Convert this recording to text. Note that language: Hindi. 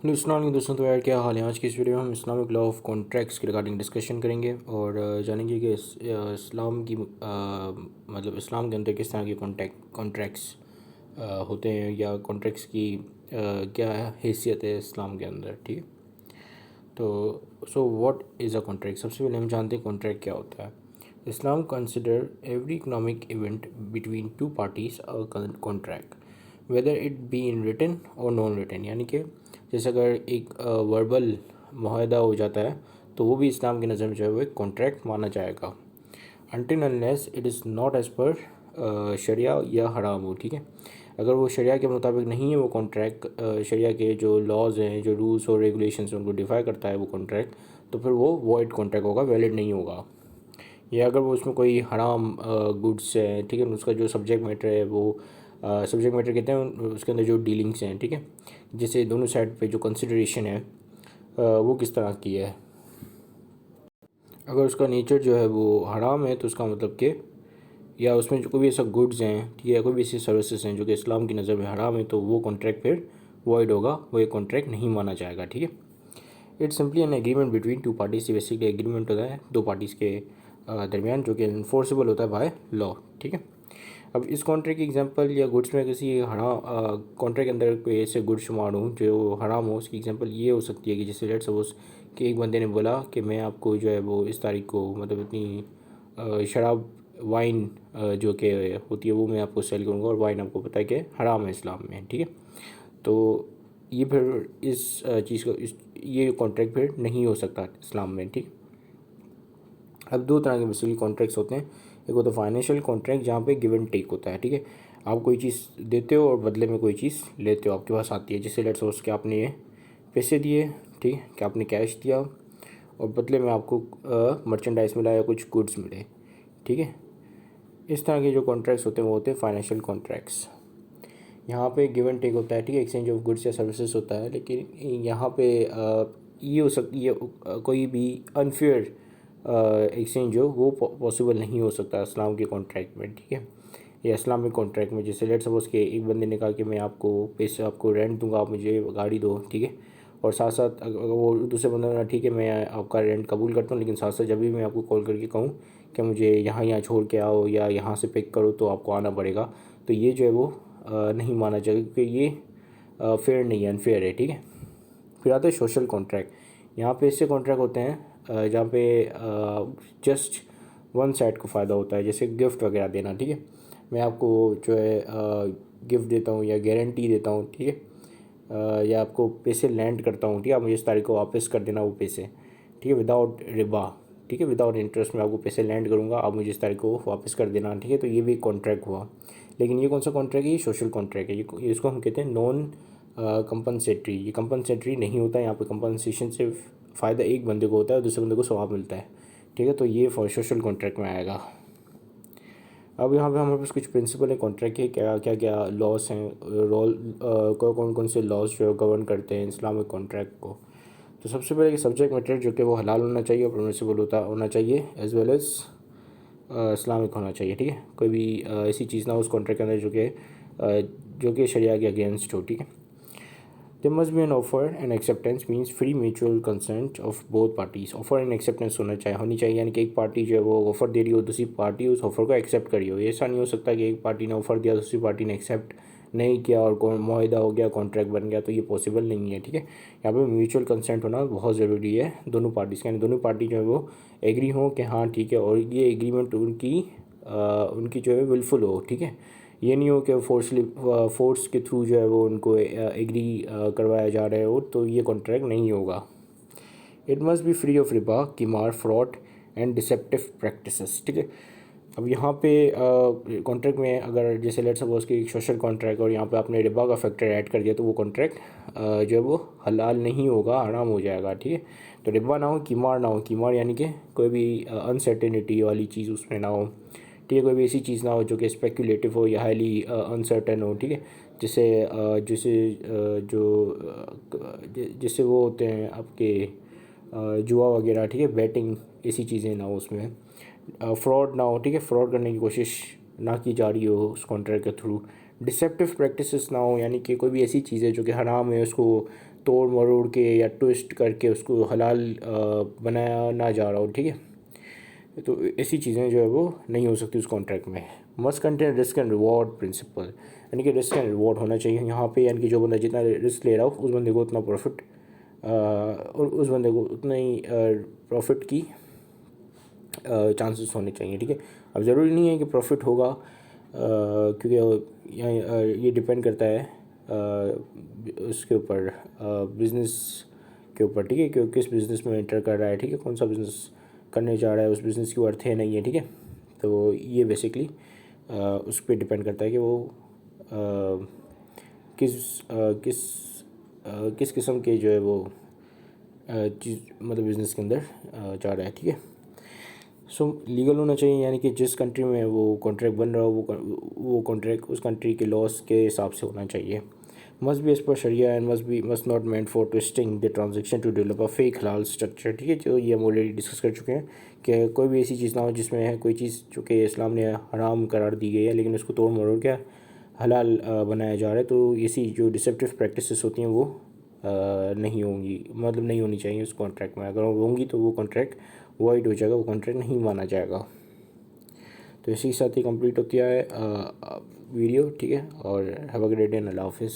अस्सलाम दोस्तों। तो यार क्या हाल है। आज की इस वीडियो में हम इस्लामिक लॉ ऑफ कॉन्ट्रैक्ट्स के रिगार्डिंग डिस्कशन करेंगे और जानेंगे कि इस्लाम की मतलब इस्लाम के अंदर किस तरह के कॉन्ट्रैक्ट्स होते हैं या कॉन्ट्रैक्ट्स की क्या हैसियत है इस्लाम के अंदर। ठीक है, तो so what is a contract. सबसे पहले हम जानते हैं कॉन्ट्रैक्ट क्या होता है। Islam consider every economic event between two parties a contract whether it be in written और नॉन रिटन। यानी कि जैसे अगर एक वर्बल माहदा हो जाता है तो वो भी इस्लाम की नज़र में जो है वो एक कॉन्ट्रैक्ट माना जाएगा until unless it is not as per sharia या हराम हो। ठीक है, अगर वो शरिया के मुताबिक नहीं है वो कॉन्ट्रैक्ट, शरिया के जो लॉज हैं, जो रूल्स और रेगुलेशंस हैं उनको डिफाई करता है वो कॉन्ट्रैक्ट, तो फिर वो वॉइड कॉन्ट्रैक्ट होगा, वैलिड नहीं होगा। या अगर वो उसमें कोई हराम गुड्स है, ठीक है, उसका जो सब्जेक्ट मैटर है वो सब्जेक्ट मैटर कहते हैं उसके अंदर जो डीलिंग्स हैं, ठीक है, जैसे दोनों साइड पे जो कंसिडरेशन है वो किस तरह की है। अगर उसका नेचर जो है वो हराम है तो उसका मतलब कि या उसमें जो कोई भी ऐसा गुड्स हैं, ठीक है, कोई भी ऐसी सर्विसेज हैं जो कि इस्लाम की नज़र में हराम है तो वो कॉन्ट्रैक्ट फिर वॉइड होगा, वो एक कॉन्ट्रैक्ट नहीं माना जाएगा। ठीक है, it's simply an agreement between two parties. Basically agreement होता है दो पार्टीज़ के दरमियान जो कि इन्फोर्सेबल होता है बाय लॉ। ठीक है, अब इस कॉन्ट्रैक्ट की एग्जांपल या गुड्स में किसी हराम कॉन्ट्रैक्ट के अंदर कोई ऐसे गुड्स शुमार हो जो हराम हो, उसकी एग्जांपल ये हो सकती है कि जैसे लेट्स सपोज कि एक बंदे ने बोला कि मैं आपको जो है वो इस तारीख को मतलब इतनी शराब वाइन जो कि होती है वो मैं आपको सेल करूँगा, और वाइन आपको पता है कि हराम है इस्लाम में। ठीक है, तो ये फिर इस चीज़ को ये कॉन्ट्रैक्ट फिर नहीं हो सकता इस्लाम में। ठीक, अब दो तरह के बेसिकली कॉन्ट्रैक्ट्स होते हैं। एक होता है फाइनेंशियल कॉन्ट्रैक्ट जहाँ पे गिव एंड टेक होता है। ठीक है, आप कोई चीज़ देते हो और बदले में कोई चीज़ लेते हो, आपके पास आती है। जैसे लेट्स सपोज कि आपने ये पैसे दिए, ठीक है, कि आपने कैश दिया और बदले में आपको मर्चेंडाइज मिला या कुछ गुड्स मिले। ठीक है, इस तरह के जो कॉन्ट्रैक्ट्स होते हैं वो होते हैं फाइनेंशियल कॉन्ट्रैक्ट्स। यहाँ पे गिव एंड टेक होता है, ठीक है, एक्सचेंज ऑफ गुड्स या सर्विसेज होता है, लेकिन यहाँ पे ये हो सकती ये कोई भी अनफेयर एक्सचेंज जो वो पॉसिबल नहीं हो सकता इस्लाम के कॉन्ट्रैक्ट में। ठीक है, या इस्लामिक कॉन्ट्रैक्ट में जैसे लेट सपोज के एक बंदे ने कहा कि मैं आपको पैसे आपको रेंट दूंगा, आप मुझे गाड़ी दो। ठीक है, और साथ साथ अगर वो दूसरे बंदे ने ठीक है मैं आपका रेंट कबूल करता हूँ, लेकिन साथ साथ जब भी मैं आपको कॉल करके कहूँ कि मुझे यहाँ छोड़ के आओ या यहाँ से पिक करो तो आपको आना पड़ेगा, तो ये जो है वो नहीं माना चाहिए क्योंकि ये फेयर नहीं है, अनफेयर है। ठीक है, फिर आता है सोशल कॉन्ट्रैक्ट। यहाँ पे ऐसे कॉन्ट्रैक्ट होते हैं जहाँ पे जस्ट वन साइड को फ़ायदा होता है, जैसे गिफ्ट वगैरह देना। ठीक है, मैं आपको जो है गिफ्ट देता हूँ या गारंटी देता हूँ, ठीक है, या आपको पैसे लैंड करता हूँ, ठीक है, आप मुझे इस तारीख को वापस कर देना वो पैसे। ठीक है, विदाउट रिबा, ठीक है, विदाउट इंटरेस्ट में आपको पैसे लैंड करूँगा, आप मुझे इस तारीख को वापस कर देना। ठीक है, तो ये भी एक कॉन्ट्रैक्ट हुआ। लेकिन ये कौन सा कॉन्ट्रैक्ट है, ये सोशल कॉन्ट्रैक्ट है। ये इसको हम कहते हैं नॉन कंपनसेटरी। ये कंपनसेटरी नहीं होता है, यहाँ पे कंपनसेशन से फ़ायदा एक बंदे को होता है, दूसरे बंदे को सवाब मिलता है। ठीक है, तो ये फॉर सोशल कॉन्ट्रैक्ट में आएगा। अब यहाँ पे हमारे पास कुछ प्रिंसिपल है कॉन्ट्रैक्ट के, क्या क्या क्या लॉस हैं, कौन कौन से लॉस जो गवर्न करते हैं इस्लामिक कॉन्ट्रैक्ट को। तो सबसे पहले कि सब्जेक्ट मैटर जो कि वो हलाल होना चाहिए और परमिसिबल होना चाहिए, एज वेल एज इस्लामिक होना चाहिए। ठीक है, कोई भी ऐसी चीज़ ना हो उस कॉन्ट्रैक्ट के अंदर जो कि शरिया के अगेंस्ट हो। ठीक है, there must be an offer and acceptance means free mutual consent of both parties. Offer and acceptance होनी चाहिए, यानी कि एक पार्टी जो है वो ऑफर दे रही हो, दूसरी पार्टी उस ऑफर को एक्सेप्ट करी हो। ऐसा नहीं हो सकता कि एक पार्टी ने ऑफर दिया दूसरी पार्टी ने एक्सेप्ट नहीं किया और मुआहदा हो गया, कॉन्ट्रैक्ट बन गया, तो ये पॉसिबल नहीं है। ठीक है, यहाँ पे म्यूचुअल कंसेंट होना बहुत ज़रूरी है दोनों पार्टीज़ का, यानी दोनों पार्टी जो है वो एग्री हो कि हाँ ठीक है, और ये एग्रीमेंट उनकी जो है विलफुल हो। ठीक है, ये नहीं हो कि फोर्स के थ्रू जो है वो उनको एग्री करवाया जा रहा है, और तो ये कॉन्ट्रैक्ट नहीं होगा। It must be free of रिबा, कीमार, फ्रॉड एंड डिसेप्टिव प्रैक्टिसेस। ठीक है, अब यहाँ पे कॉन्ट्रैक्ट में अगर जैसे लेट सपोज कि एक सोशल कॉन्ट्रैक्ट और यहाँ पे आपने रिबा का फैक्टर ऐड कर दिया तो वो कॉन्ट्रैक्ट जो है वो हलाल नहीं होगा, हराम हो जाएगा। ठीक है, तो रिबा ना हो, कीमार ना हो। कीमार यानी कि कोई भी अनसर्टेनिटी वाली चीज़ उसमें ना हो। ठीक है, कोई भी ऐसी चीज़ ना हो जो कि स्पेकुलेटिव हो या हाईली अनसर्टेन हो। ठीक है, जिससे जैसे जिससे वो होते हैं आपके जुआ वगैरह। ठीक है, बैटिंग, ऐसी चीज़ें ना हो उसमें। फ्रॉड ना हो, ठीक है, फ्रॉड करने की कोशिश ना की जा रही हो उस कॉन्ट्रैक्ट के थ्रू। डिसेप्टिव प्रैक्टिसेस ना हो, यानी कि कोई भी ऐसी चीज़ है जो कि हराम है उसको तोड़ मरोड़ के या ट्विस्ट करके उसको हलाल बनाया ना जा रहा हो, ठीक है। तो ऐसी चीज़ें जो है वो नहीं हो सकती उस कॉन्ट्रैक्ट में। Must contain risk and reward principle, यानी कि रिस्क एंड रिवॉर्ड होना चाहिए यहाँ पे, यानी कि जो बंदा जितना रिस्क ले रहा हो उस बंदे को उतना प्रॉफिट, और उस बंदे को उतना ही प्रॉफिट की चांसेस होने चाहिए, ठीक है। अब ज़रूरी नहीं है कि प्रॉफिट होगा, क्योंकि ये डिपेंड करता है उसके ऊपर, बिज़नेस के ऊपर, ठीक है, कि किस बिज़नेस में एंटर कर रहा है, ठीक है, कौन सा बिज़नेस करने जा रहा है, उस बिज़नेस की वर्थ है नहीं है, ठीक है। तो ये बेसिकली उस पर डिपेंड करता है कि वो किस किस किस किस्म के जो है वो चीज़ मतलब बिज़नेस के अंदर जा रहा है, ठीक है। सो लीगल होना चाहिए, यानी कि जिस कंट्री में वो कॉन्ट्रैक्ट बन रहा हो वो कॉन्ट्रैक्ट उस कंट्री के लॉस के हिसाब से होना चाहिए। Must be as per sharia and must not meant for twisting the transaction to develop a fake halal structure, ठीक है। जो ये हम ऑलरेडी डिस्कस कर चुके हैं कि कोई भी ऐसी चीज़ ना हो जिसमें है कोई चीज़ जो कि इस्लाम ने हराम करार दी गई है, लेकिन उसको तोड़ मरोड़ के हलाल बनाया जा रहा है। तो ऐसी जो डिसेप्टिव प्रैक्टिसेस होती हैं वो नहीं होंगी, मतलब नहीं होनी चाहिए उस कॉन्ट्रैक्ट में। अगर वो होंगी तो वो कॉन्ट्रैक्ट वॉइड हो जाएगा, वो कॉन्ट्रैक्ट नहीं माना जाएगा। तो इसी के साथ ही कंप्लीट होती है वीडियो, ठीक है। और हैव अ ग्रेट डे, अल्लाह हाफिज़।